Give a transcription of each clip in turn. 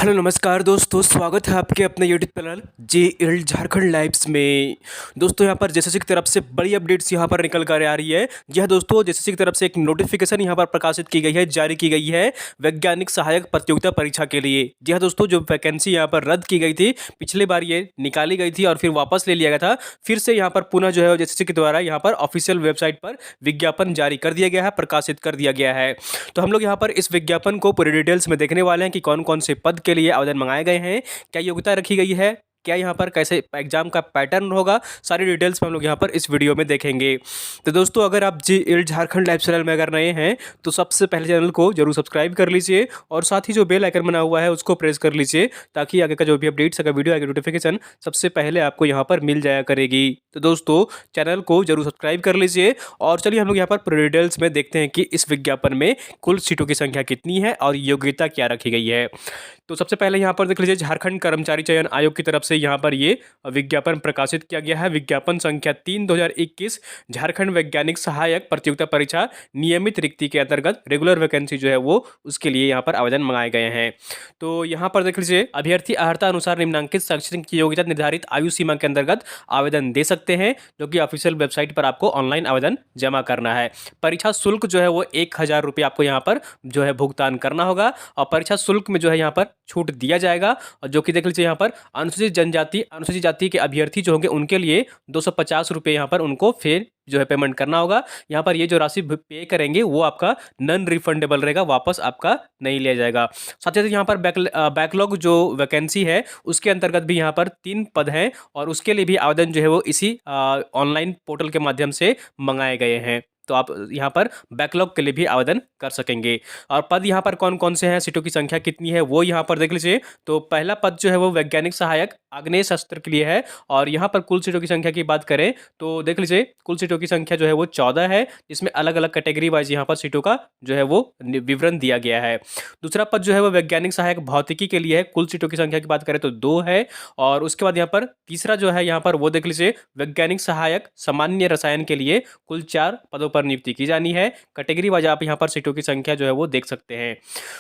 Hello नमस्कार दोस्तों, स्वागत है आपके अपने यूट्यूब चैनल जे झारखंड लाइव्स में। दोस्तों यहाँ पर जेएसएससी की तरफ से बड़ी अपडेट्स यहाँ पर निकल कर आ रही है। जी हाँ दोस्तों, जेएसएससी की तरफ से एक नोटिफिकेशन यहाँ पर प्रकाशित की गई है, जारी की गई है वैज्ञानिक सहायक प्रतियोगिता परीक्षा के लिए। जी हाँ दोस्तों, जो वैकेंसी यहाँ पर रद्द की गई थी, पिछले बार ये निकाली गई थी और फिर वापस ले लिया गया था, फिर से यहाँ पर पुनः जो है जेएसएससी के द्वारा यहाँ पर ऑफिशियल वेबसाइट पर विज्ञापन जारी कर दिया गया है, प्रकाशित कर दिया गया है। तो हम लोग यहाँ पर इस विज्ञापन को पूरे डिटेल्स में देखने वाले हैं कि कौन कौन से पद के लिए आवेदन मंगाए गए हैं, क्या योग्यता रखी गई है, क्या यहाँ पर कैसे एग्जाम का पैटर्न होगा, सारी डिटेल्स में हम लोग यहाँ पर इस वीडियो में देखेंगे। तो दोस्तों, अगर आप जी झारखंड लाइव चैनल में अगर नए हैं तो सबसे पहले चैनल को जरूर सब्सक्राइब कर लीजिए और साथ ही जो बेल आइकन बना हुआ है उसको प्रेस कर लीजिए, ताकि आगे का जो भी अपडेट्स का वीडियो आगे नोटिफिकेशन सबसे पहले आपको यहाँ पर मिल जाया करेगी। तो दोस्तों, चैनल को जरूर सब्सक्राइब कर लीजिए और चलिए हम लोग यहाँ पर पूरे डिटेल्स में देखते हैं कि इस विज्ञापन में कुल सीटों की संख्या कितनी है और योग्यता क्या रखी गई है। तो सबसे पहले यहाँ पर देख लीजिए, झारखंड कर्मचारी चयन आयोग की तरफ से यहाँ पर ये विज्ञापन प्रकाशित किया गया है। विज्ञापन संख्या 3/2021 झारखंड वैज्ञानिक सहायक प्रतियोगिता परीक्षा नियमित रिक्ति के अंतर्गत रेगुलर वैकेंसी जो है वो उसके लिए यहाँ पर आवेदन मंगाए गए हैं। तो यहाँ पर देख लीजिए, अभ्यर्थी अर्हता अनुसार निम्नांकित शैक्षणिक योग्यता निर्धारित आयु सीमा के अंतर्गत आवेदन दे सकते हैं, जो कि ऑफिशियल वेबसाइट पर आपको ऑनलाइन आवेदन जमा करना है। परीक्षा शुल्क जो है वो 1000 रुपये आपको यहाँ पर जो है भुगतान करना होगा और परीक्षा शुल्क में जो है यहाँ पर छूट दिया जाएगा। और जो कि देख लीजिए, यहाँ पर अनुसूचित जाति के अभ्यर्थी जो होंगे उनके लिए 250 रुपये यहाँ पर उनको फिर जो है पेमेंट करना होगा। यहाँ पर ये जो राशि पे करेंगे वो आपका नॉन रिफंडेबल रहेगा, वापस आपका नहीं लिया जाएगा। साथ ही यहाँ पर बैकलॉग जो वैकेंसी है उसके अंतर्गत भी यहाँ पर 3 पद हैं और उसके लिए भी आवेदन जो है वो इसी ऑनलाइन पोर्टल के माध्यम से मंगाए गए हैं। तो आप यहाँ पर बैकलॉग के लिए भी आवेदन कर सकेंगे। और पद यहाँ पर कौन कौन से हैं, सीटों की संख्या कितनी है, वो यहाँ पर देख लीजिए। तो पहला पद जो है वो वैज्ञानिक सहायक आग्नेय शस्त्र के लिए है और यहाँ पर कुल सीटों की संख्या की बात करें तो देख लीजिए, कुल सीटों की संख्या जो है वो 14 है, जिसमें अलग अलग कैटेगरी वाइज यहाँ पर सीटों का जो है वो विवरण दिया गया है। दूसरा पद जो है वो वैज्ञानिक सहायक भौतिकी के लिए है, कुल सीटों की संख्या की बात करें तो 2 है। और उसके बाद यहाँ पर तीसरा जो है यहाँ पर वो देख लीजिए, वैज्ञानिक सहायक सामान्य रसायन के लिए कुल 4 पदों पर नियुक्ति की जानी है। कैटेगरी वाइज आप यहाँ पर सीटों की संख्या जो है वो देख सकते हैं।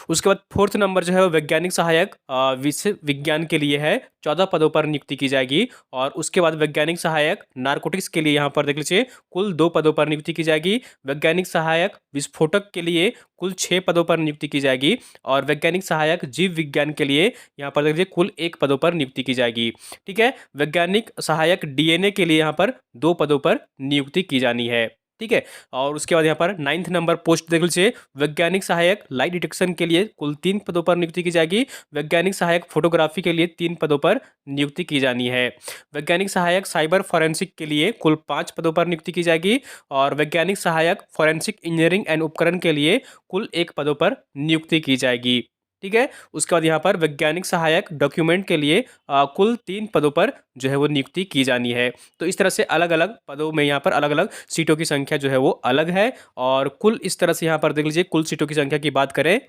उसके बाद फोर्थ नंबर जो है वो वैज्ञानिक सहायक विषय विज्ञान के लिए है, 14 पदों पर नियुक्ति की जाएगी। और उसके बाद वैज्ञानिक सहायक नारकोटिक्स के लिए यहाँ पर देख लीजिए, कुल 2 पदों पर नियुक्ति की जाएगी। वैज्ञानिक सहायक विस्फोटक के लिए कुल 6 पदों पर नियुक्ति की जाएगी और वैज्ञानिक सहायक जीव विज्ञान के लिए यहाँ पर देख लीजिए कुल 1 पदों पर नियुक्ति की जाएगी। ठीक है, वैज्ञानिक सहायक डीएनए के लिए यहाँ पर 2 पदों पर नियुक्ति की जानी है। ठीक है, और उसके बाद यहाँ पर 9th नंबर पोस्ट देख लीजिए, वैज्ञानिक सहायक लाइट डिटेक्शन के लिए कुल 3 पदों पर नियुक्ति की जाएगी। वैज्ञानिक सहायक फोटोग्राफी के लिए 3 पदों पर नियुक्ति की जानी है। वैज्ञानिक सहायक साइबर फॉरेंसिक के लिए कुल 5 पदों पर नियुक्ति की जाएगी और वैज्ञानिक सहायक फॉरेंसिक इंजीनियरिंग एंड उपकरण के लिए कुल 1 पदों पर नियुक्ति की जाएगी। ठीक है, उसके बाद यहाँ पर वैज्ञानिक सहायक डॉक्यूमेंट के लिए कुल 3 पदों पर जो है वो नियुक्ति की जानी है। तो इस तरह से अलग अलग पदों में यहाँ पर अलग अलग सीटों की संख्या जो है वो अलग है और कुल इस तरह से यहाँ पर देख लीजिए, कुल सीटों की संख्या की बात करें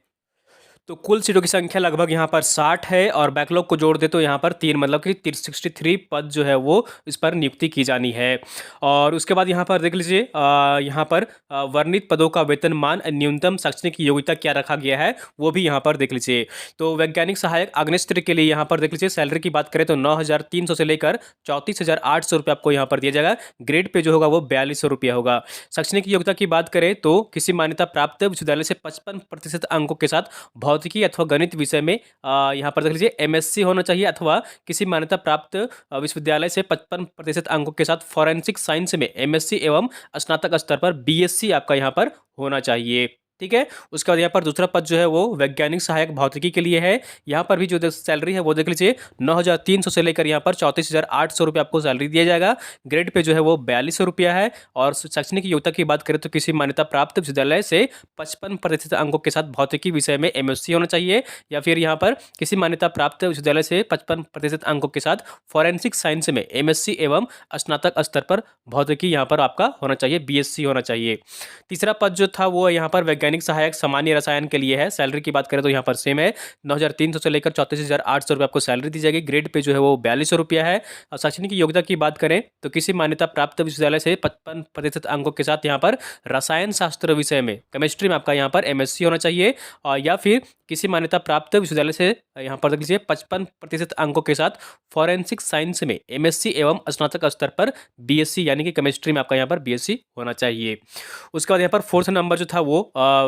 तो कुल सीटों की संख्या लगभग यहाँ पर 60 है और बैकलॉग को जोड़ दे तो यहाँ पर 3 मतलब कि 63 पद जो है वो इस पर नियुक्ति की जानी है। और उसके बाद यहाँ पर देख लीजिए, यहाँ पर वर्णित पदों का वेतनमान न्यूनतम शैक्षणिक योग्यता क्या रखा गया है वो भी यहाँ पर देख लीजिए। तो वैज्ञानिक सहायक आग्नेयास्त्र के लिए यहाँ पर देख लीजिए, सैलरी की बात करें तो 9300 से लेकर 34,800 रुपये आपको यहाँ पर दिया जाएगा। ग्रेड पे जो होगा वो 4200 रुपया होगा। शैक्षणिक योग्यता की बात करें तो किसी मान्यता प्राप्त विश्वविद्यालय से 55% अंकों के साथ भौतिकी अथवा गणित विषय में यहाँ पर देख लीजिए एमएससी होना चाहिए अथवा किसी मान्यता प्राप्त विश्वविद्यालय से 55% अंकों के साथ फॉरेंसिक साइंस में एमएससी एवं स्नातक स्तर पर बीएससी आपका यहाँ पर होना चाहिए। ठीक है, उसके बाद यहाँ पर दूसरा पद जो है वो वैज्ञानिक सहायक भौतिकी के लिए है। यहाँ पर भी जो सैलरी है वो देख लीजिए, 9300 से लेकर यहाँ पर 34,800 रुपये आपको सैलरी दिया जाएगा। ग्रेड पे जो है वो 4200 रुपया है और शैक्षणिक योग्यता की बात करें तो किसी मान्यता प्राप्त विश्वविद्यालय से 55% अंकों के साथ भौतिकी विषय में एमएससी होना चाहिए या फिर यहाँ पर किसी मान्यता प्राप्त विश्वविद्यालय से 55% अंकों के साथ फॉरेंसिक साइंस में एमएससी एवं स्नातक स्तर पर भौतिकी यहाँ पर आपका होना चाहिए, बीएससी होना चाहिए। तीसरा पद जो था वो यहाँ पर वैज्ञानिक वैज्ञानिक सहायक सामान्य रसायन के लिए है। सैलरी की बात करें तो यहाँ पर सेम है, 9,300 से लेकर 34,800 रुपये आपको सैलरी दी जाएगी। ग्रेड पे जो है वो 4200 रुपया है। और शैक्षणिक योग्यता की बात करें तो किसी मान्यता प्राप्त विश्वविद्यालय से 55% अंकों के साथ यहाँ पर रसायन शास्त्र विषय में, केमिस्ट्री में आपका यहाँ पर MSc होना चाहिए। और या फिर किसी मान्यता प्राप्त विश्वविद्यालय से यहाँ पर देख लीजिए 55% अंकों के साथ फॉरेंसिक साइंस में MSc एवं स्नातक स्तर पर BSc यानी कि केमिस्ट्री में आपका यहाँ पर BSc होना चाहिए। उसके बाद यहाँ पर फोर्थ नंबर जो था वो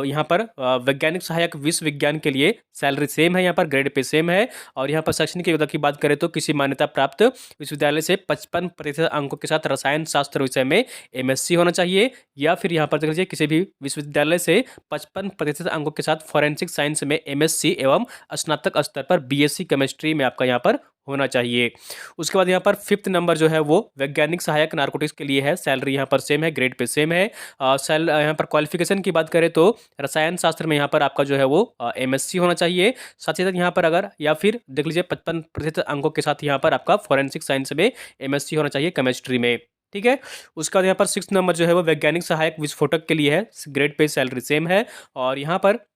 यहाँ पर वैज्ञानिक सहायक विश्व विज्ञान के लिए सैलरी सेम है, यहाँ पर ग्रेड पे सेम है। और यहाँ पर शैक्षणिक योग्यता की बात करें तो किसी मान्यता प्राप्त विश्वविद्यालय से 55% अंकों के साथ रसायन शास्त्र विषय में MSc होना चाहिए। या फिर यहाँ पर देख लीजिए किसी भी विश्वविद्यालय से 55% अंकों के साथ फॉरेंसिक साइंस में MSc एवं स्नातक स्तर पर BSc केमिस्ट्री में आपका यहाँ पर होना चाहिए। उसके बाद यहाँ पर फिफ्थ नंबर जो है वो वैज्ञानिक सहायक नारकोटिक्स के लिए है। सैलरी यहाँ पर सेम है, ग्रेड पे सेम है। यहाँ पर क्वालिफिकेशन की बात करें तो रसायन शास्त्र में यहाँ पर आपका जो है वो MSc होना चाहिए। साथ ही साथ यहाँ पर अगर या फिर देख लीजिए 55% अंकों के साथ यहाँ पर आपका फॉरेंसिक साइंस में MSc होना चाहिए केमिस्ट्री में। ठीक है। उसके बाद यहाँ पर सिक्स नंबर जो है वो वैज्ञानिक सहायक विस्फोटक के लिए है। ग्रेड पे सैलरी सेम है। और यहाँ पर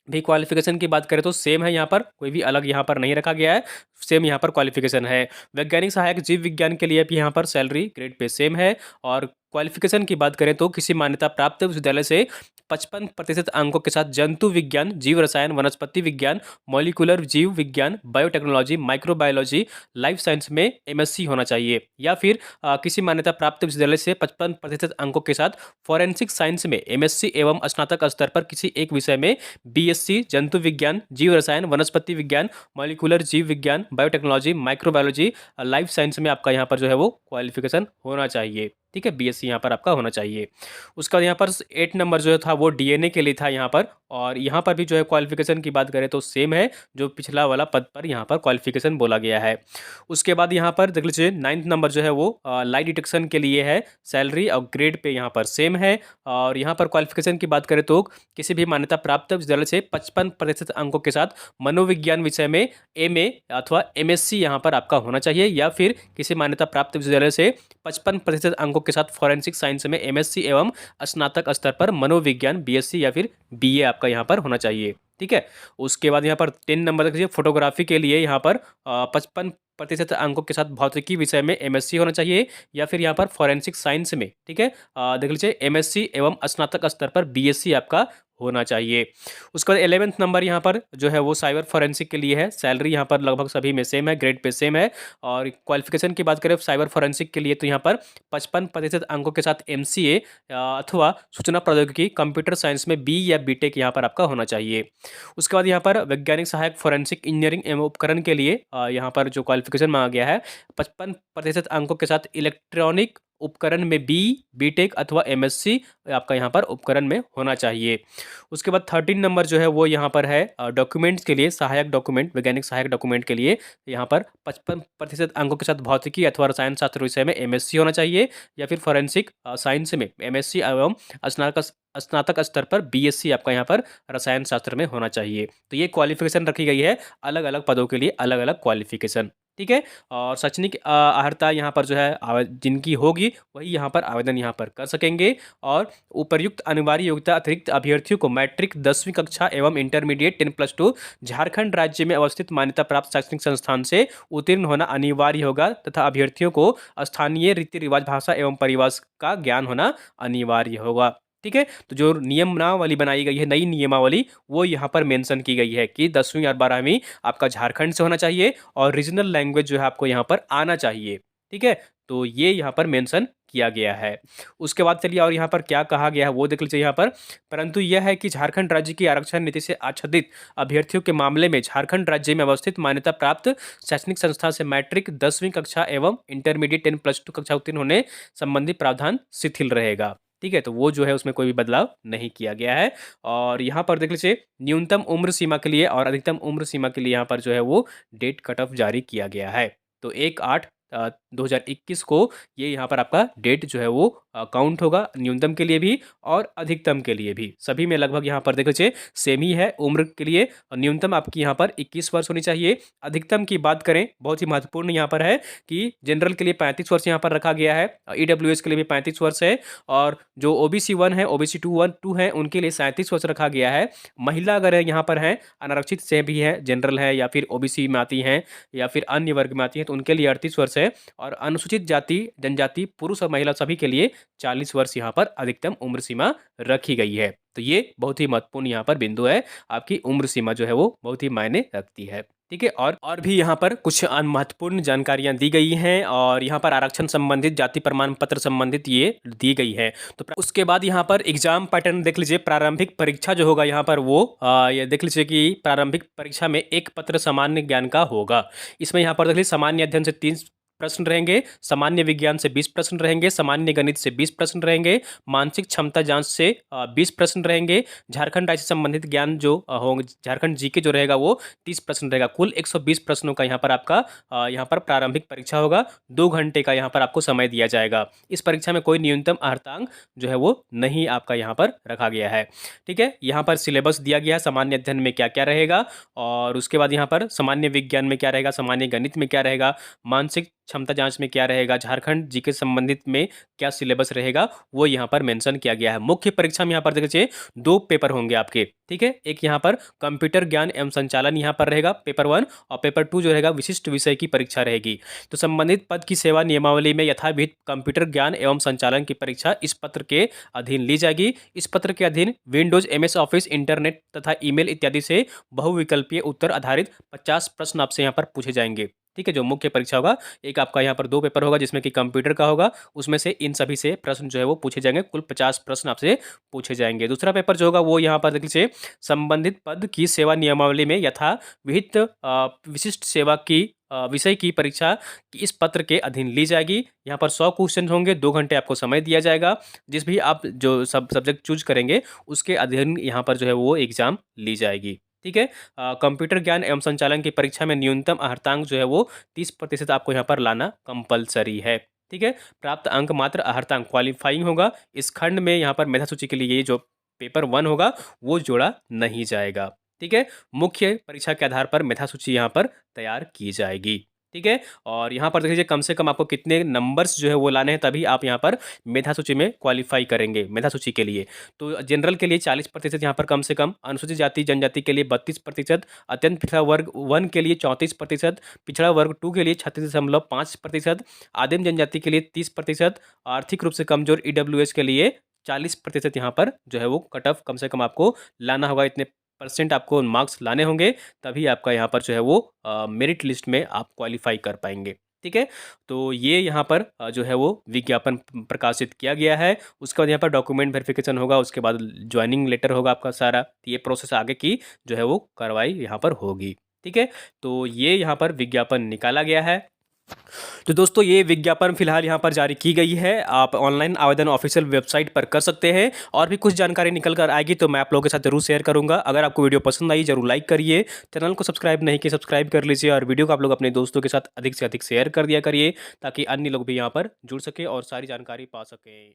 भी क्वालिफिकेशन की बात करें तो सेम है, यहाँ पर कोई भी अलग यहाँ पर नहीं रखा गया है, सेम यहाँ पर क्वालिफिकेशन है। वैज्ञानिक सहायक जीव विज्ञान के लिए भी यहाँ पर सैलरी ग्रेड पे सेम है। और क्वालिफिकेशन की बात करें तो किसी मान्यता प्राप्त विश्वविद्यालय से 55% अंकों के साथ जंतु विज्ञान, जीव रसायन, वनस्पति विज्ञान, मॉलिकुलर जीव विज्ञान, बायोटेक्नोलॉजी, माइक्रोबायोलॉजी, लाइफ साइंस में MSc होना चाहिए। या फिर किसी मान्यता प्राप्त विश्वविद्यालय से 55% अंकों के साथ फॉरेंसिक साइंस में MSc एवं स्नातक स्तर पर किसी एक विषय में BSc जंतु विज्ञान, जीव रसायन, वनस्पति विज्ञान, मॉलिकुलर जीव विज्ञान, बायोटेक्नोलॉजी, माइक्रोबायोलॉजी, लाइफ साइंस में आपका यहाँ पर जो है वो क्वालिफिकेशन होना चाहिए। ठीक है, BSc यहाँ पर आपका होना चाहिए। उसका यहाँ पर 8 नंबर जो था वो DNA के लिए था यहाँ पर। और यहाँ पर भी जो है क्वालिफिकेशन की बात करें तो सेम है, जो पिछला वाला पद पर यहाँ पर क्वालिफिकेशन बोला गया है। उसके बाद यहाँ पर देख लीजिए 9th नंबर जो है वो लाइट डिटेक्शन के लिए है। सैलरी और ग्रेड पे यहाँ पर सेम है। और यहाँ पर क्वालिफिकेशन की बात करें तो किसी भी मान्यता प्राप्त विद्यालय से 55% अंकों के साथ मनोविज्ञान विषय में MA अथवा MSc यहाँ पर आपका होना चाहिए। या फिर किसी मान्यता प्राप्त विद्यालय से 55% अंकों के साथ फॉरेंसिक साइंस में MSc एवं स्नातक स्तर पर मनोविज्ञान BSc या फिर BA आपका यहाँ पर होना चाहिए। ठीक है। उसके बाद यहाँ पर 10 नंबर देखिए फोटोग्राफी के लिए यहाँ पर 55% अंकों के साथ भौतिकी विषय में MSc होना चाहिए। या फिर यहाँ पर फॉरेंसिक साइंस में, ठीक है, देख लीजिए MSc एवं स्नातक स्तर पर BSc आपका होना चाहिए। उसके बाद 11th नंबर यहाँ पर जो है वो साइबर फॉरेंसिक के लिए है। सैलरी यहाँ पर लगभग सभी में सेम है, ग्रेड पे सेम है। और क्वालिफिकेशन की बात करें साइबर फॉरेंसिक के लिए तो यहाँ पर 55% अंकों के साथ MCA अथवा सूचना प्रौद्योगिकी कंप्यूटर साइंस में B या BTech यहाँ पर आपका होना चाहिए। उसके बाद यहाँ पर वैज्ञानिक सहायक फॉरेंसिक इंजीनियरिंग एवं उपकरण के लिए यहाँ पर जो क्वालिफिकेशन मांगा गया है 55% अंकों के साथ इलेक्ट्रॉनिक उपकरण में BTech अथवा MSc आपका यहाँ पर उपकरण में होना चाहिए। उसके बाद 13 नंबर जो है वो यहाँ पर है डॉक्यूमेंट्स के लिए, सहायक डॉक्यूमेंट, वैज्ञानिक सहायक डॉक्यूमेंट के लिए यहाँ पर 55% अंकों के साथ भौतिकी अथवा रसायन शास्त्र विषय में MSc होना चाहिए। या फिर फॉरेंसिक साइंस में MSc एवं स्नातक स्तर पर BSc आपका यहाँ पर रसायन शास्त्र में होना चाहिए। तो ये क्वालिफिकेशन रखी गई है, अलग अलग पदों के लिए अलग अलग क्वालिफिकेशन। ठीक है। और शैक्षणिक अर्हता यहाँ पर जो है जिनकी होगी वही यहाँ पर आवेदन यहाँ पर कर सकेंगे। और उपर्युक्त अनिवार्य योग्यता अतिरिक्त अभ्यर्थियों को मैट्रिक 10वीं कक्षा एवं इंटरमीडिएट 10+2 झारखंड राज्य में अवस्थित मान्यता प्राप्त शैक्षणिक संस्थान से उत्तीर्ण होना अनिवार्य होगा तथा अभ्यर्थियों को स्थानीय रीति रिवाज, भाषा एवं परिवेश का ज्ञान होना अनिवार्य होगा। ठीक है। तो जो नियमावली बनाई गई है, नई नियमावली, वो यहाँ पर मेंशन की गई है कि 10वीं और 12वीं आपका झारखंड से होना चाहिए और रीजनल लैंग्वेज जो है आपको यहाँ पर आना चाहिए। ठीक है। तो ये यहाँ पर मेंशन किया गया है। उसके बाद चलिए और यहाँ पर क्या कहा गया है वो देख लीजिए यहाँ पर। परंतु यह है कि झारखंड राज्य की आरक्षण नीति से आच्छादित अभ्यर्थियों के मामले में झारखंड राज्य में अवस्थित मान्यता प्राप्त शैक्षणिक संस्था से मैट्रिक 10वीं कक्षा एवं इंटरमीडिएट 10+2 कक्षा उत्तीर्ण होने संबंधी प्रावधान शिथिल रहेगा। ठीक है। तो वो जो है उसमें कोई भी बदलाव नहीं किया गया है। और यहाँ पर देख लीजिए न्यूनतम उम्र सीमा के लिए और अधिकतम उम्र सीमा के लिए यहाँ पर जो है वो डेट कट ऑफ जारी किया गया है। तो 1/8 2021 को ये यहाँ पर आपका डेट जो है वो काउंट होगा, न्यूनतम के लिए भी और अधिकतम के लिए भी। सभी में लगभग यहाँ पर देख लीजिए सेम ही है। उम्र के लिए न्यूनतम आपकी यहाँ पर 21 वर्ष होनी चाहिए। अधिकतम की बात करें, बहुत ही महत्वपूर्ण यहाँ पर है कि जनरल के लिए 35 वर्ष यहाँ पर रखा गया है, ईडब्ल्यूएस के लिए भी 35 वर्ष है, और जो ओबीसी 1 है, ओबीसी 2 है, उनके लिए 37 वर्ष रखा गया है। महिला अगर यहाँ पर है, अनारक्षित से भी है, जनरल है या फिर ओबीसी में आती हैं या फिर अन्य वर्ग में आती हैं, तो उनके लिए 38 वर्ष है। और अनुसूचित जाति जनजाति पुरुष और महिला सभी के लिए 40 वर्ष यहाँ पर अधिकतम उम्र सीमा रखी गई है। तो ये बहुत ही महत्वपूर्ण यहाँ पर बिंदु है, आपकी उम्र सीमा जो है वो बहुत ही मायने रखती है। ठीक है, और भी यहाँ पर कुछ अन्य महत्वपूर्ण जानकारियां दी गई हैं, और यहाँ पर आरक्षण संबंधित, जाति प्रमाण पत्र संबंधित ये दी गई है। तो उसके बाद यहाँ पर एग्जाम पैटर्न देख लीजिए। प्रारंभिक परीक्षा जो होगा यहाँ पर वो ये देख लीजिए कि प्रारंभिक परीक्षा में एक पत्र सामान्य ज्ञान का होगा। इसमें यहाँ पर देख लीजिए सामान्य अध्ययन से 3 प्रश्न रहेंगे, सामान्य विज्ञान से 20 प्रश्न रहेंगे, सामान्य गणित से 20 प्रश्न रहेंगे, मानसिक क्षमता जांच से 20 प्रश्न रहेंगे, झारखंड राज्य से संबंधित ज्ञान जो होंगे, झारखंड जीके जो रहेगा वो 30 प्रश्न रहेगा। कुल 120 प्रश्नों का यहाँ पर आपका यहाँ पर प्रारंभिक परीक्षा होगा। 2 घंटे का यहाँ पर आपको समय दिया जाएगा। इस परीक्षा में कोई न्यूनतम अर्हतांक जो है वो नहीं आपका यहाँ पर रखा गया है। ठीक है, यहाँ पर सिलेबस दिया गया है, सामान्य अध्ययन में क्या क्या रहेगा, और उसके बाद यहाँ पर सामान्य विज्ञान में क्या रहेगा, सामान्य गणित में क्या रहेगा, मानसिक क्षमता जांच में क्या रहेगा, झारखंड जीके संबंधित में क्या सिलेबस रहेगा, वो यहाँ पर मेंशन किया गया है। मुख्य परीक्षा में यहाँ पर देखिए 2 पेपर होंगे आपके। ठीक है, एक यहाँ पर कंप्यूटर ज्ञान एवं संचालन यहाँ पर रहेगा पेपर 1, और पेपर 2 जो रहेगा विशिष्ट विषय की परीक्षा रहेगी। तो संबंधित पद की सेवा नियमावली में यथाविहित कंप्यूटर ज्ञान एवं संचालन की परीक्षा इस पत्र के अधीन ली जाएगी। इस पत्र के अधीन विंडोज, MS ऑफिस, इंटरनेट तथा ईमेल इत्यादि से बहुविकल्पीय उत्तर आधारित 50 प्रश्न आपसे यहाँ पर पूछे जाएंगे। ठीक है, जो मुख्य परीक्षा होगा, एक आपका यहाँ पर 2 पेपर होगा जिसमें कि कंप्यूटर का होगा, उसमें से इन सभी से प्रश्न जो है वो पूछे जाएंगे। कुल 50 प्रश्न आपसे पूछे जाएंगे। दूसरा पेपर जो होगा वो यहाँ पर देख लीजिए, संबंधित पद की सेवा नियमावली में यथाविहित विशिष्ट सेवा की विषय की परीक्षा इस पत्र के अधीन ली जाएगी। यहाँ पर 100 क्वेश्चन होंगे, 2 घंटे आपको समय दिया जाएगा। जिस भी आप जो सब्जेक्ट चूज करेंगे उसके अधीन यहाँ पर जो है वो एग्जाम ली जाएगी। ठीक है, कंप्यूटर ज्ञान एवं संचालन की परीक्षा में न्यूनतम अर्हतांक जो है वो 30% आपको यहाँ पर लाना कंपलसरी है। ठीक है, प्राप्त अंक मात्र अर्हतांक क्वालिफाइंग होगा। इस खंड में यहाँ पर मेधा सूची के लिए ये जो पेपर 1 होगा वो जोड़ा नहीं जाएगा। ठीक है, मुख्य परीक्षा के आधार पर मेधा सूची यहाँ पर तैयार की जाएगी। ठीक है, और यहाँ पर देख लीजिए कम से कम आपको कितने नंबर्स जो है वो लाने हैं, तभी आप यहाँ पर मेधा सूची में क्वालिफाई करेंगे मेधा सूची के लिए। तो जनरल के लिए 40% यहाँ पर कम से कम, अनुसूचित जाति जनजाति के लिए 32%, अत्यंत पिछड़ा वर्ग 1 के लिए 34%, पिछड़ा वर्ग 2 के लिए 36.5%, आदिम जनजाति के लिए 30%, आर्थिक रूप से कमजोर EWS के लिए 40% यहाँ पर जो है वो कट ऑफ कम से कम आपको लाना होगा। इतने % आपको मार्क्स लाने होंगे, तभी आपका यहाँ पर जो है वो मेरिट लिस्ट में आप क्वालिफाई कर पाएंगे। ठीक है, तो ये यहाँ पर जो है वो विज्ञापन प्रकाशित किया गया है। उसके बाद यहाँ पर डॉक्यूमेंट वेरिफिकेशन होगा, उसके बाद ज्वाइनिंग लेटर होगा आपका सारा। ये प्रोसेस आगे की जो है वो कार्रवाई यहाँ पर होगी। ठीक है, तो ये यहाँ पर विज्ञापन निकाला गया है। तो दोस्तों ये विज्ञापन फिलहाल यहाँ पर जारी की गई है। आप ऑनलाइन आवेदन ऑफिशियल वेबसाइट पर कर सकते हैं, और भी कुछ जानकारी निकल कर आएगी तो मैं आप लोगों के साथ जरूर शेयर करूंगा। अगर आपको वीडियो पसंद आई जरूर लाइक करिए, चैनल को सब्सक्राइब नहीं किया सब्सक्राइब कर लीजिए, और वीडियो को आप लोग अपने दोस्तों के साथ अधिक से अधिक शेयर कर दिया करिए, ताकि अन्य लोग भी यहाँ पर जुड़ सके और सारी जानकारी पा सकें।